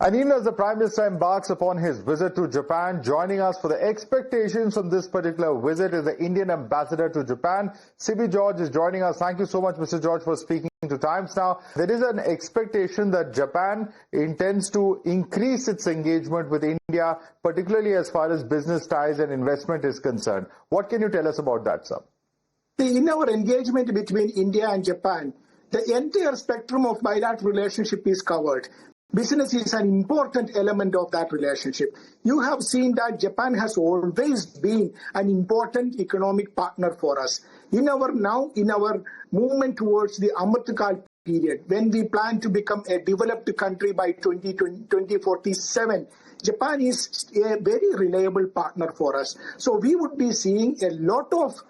And even as the Prime Minister embarks upon his visit to Japan, joining us for the expectations on this particular visit is the Indian ambassador to Japan. Sibi George is joining us. Thank you so much, Mr. George, for speaking to Times Now. There is an expectation that Japan intends to increase its engagement with India, particularly as far as business ties and investment is concerned. What can you tell us about that, sir? In our engagement between India and Japan, the entire spectrum of bilateral relationship is covered. Business is an important element of that relationship. You have seen that Japan has always been an important economic partner for us. In our movement towards the Amrit Kaal period, when we plan to become a developed country by 2047, Japan is a very reliable partner for us. So we would be seeing a lot of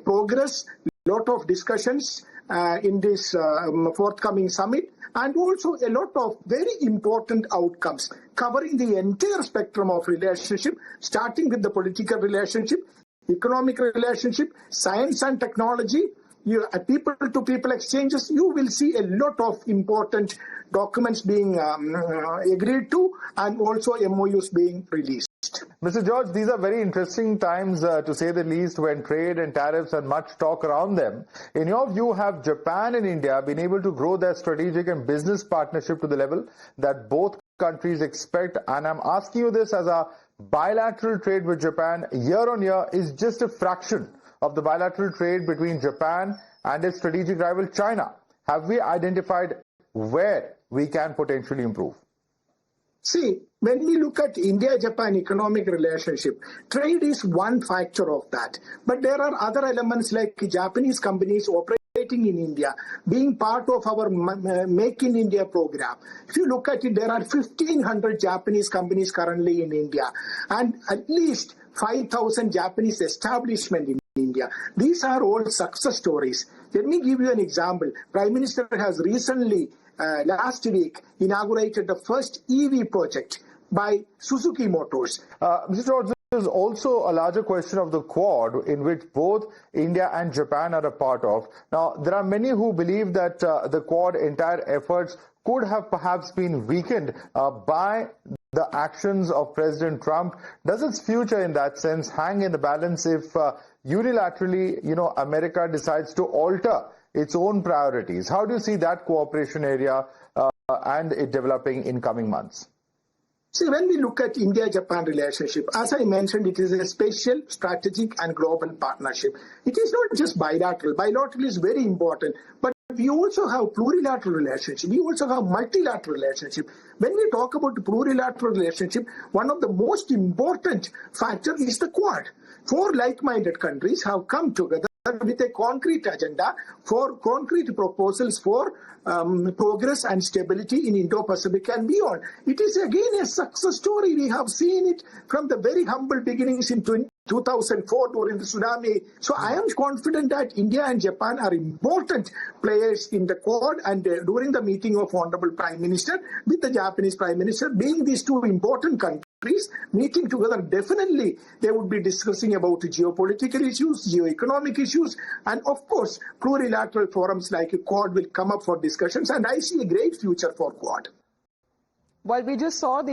progress, lot of discussions in this forthcoming summit, and also a lot of very important outcomes covering the entire spectrum of relationship, starting with the political relationship, economic relationship, science and technology, people-to-people exchanges. You will see a lot of important documents being agreed to, and also MOUs being released. Mr. George, these are very interesting times, to say the least, when trade and tariffs and much talk around them. In your view, have Japan and India been able to grow their strategic and business partnership to the level that both countries expect? And I'm asking you this as a bilateral trade with Japan year on year is just a fraction of the bilateral trade between Japan and its strategic rival China. Have we identified where we can potentially improve? See, when we look at India-Japan economic relationship, trade is one factor of that. But there are other elements like Japanese companies operating in India, being part of our Make in India program. If you look at it, there are 1,500 Japanese companies currently in India, and at least 5,000 Japanese establishments in India. These are all success stories. Let me give you an example. Prime Minister has recently last week inaugurated the first EV project by Suzuki Motors. Mr. George, there is also a larger question of the Quad, in which both India and Japan are a part of. Now, there are many who believe that the Quad entire efforts could have perhaps been weakened by the actions of President Trump. Does its future in that sense hang in the balance if unilaterally, America decides to alter its own priorities? How do you see that cooperation area and it developing in coming months? See, when we look at India-Japan relationship, as I mentioned, it is a special, strategic and global partnership. It is not just bilateral. Bilateral is very important, but we also have plurilateral relationship. We also have multilateral relationship. When we talk about the plurilateral relationship, one of the most important factor is the Quad. Four like-minded countries have come together with a concrete agenda for concrete proposals for progress and stability in Indo-Pacific and beyond. It is again a success story. We have seen it from the very humble beginnings in 2004 during the tsunami. So I am confident that India and Japan are important players in the Quad, and during the meeting of Honorable Prime Minister with the Japanese Prime Minister, being these two important countries meeting together, definitely they would be discussing about geopolitical issues, geoeconomic issues, and of course plurilateral forums like Quad will come up for discussions, and I see a great future for Quad. Well, we just saw the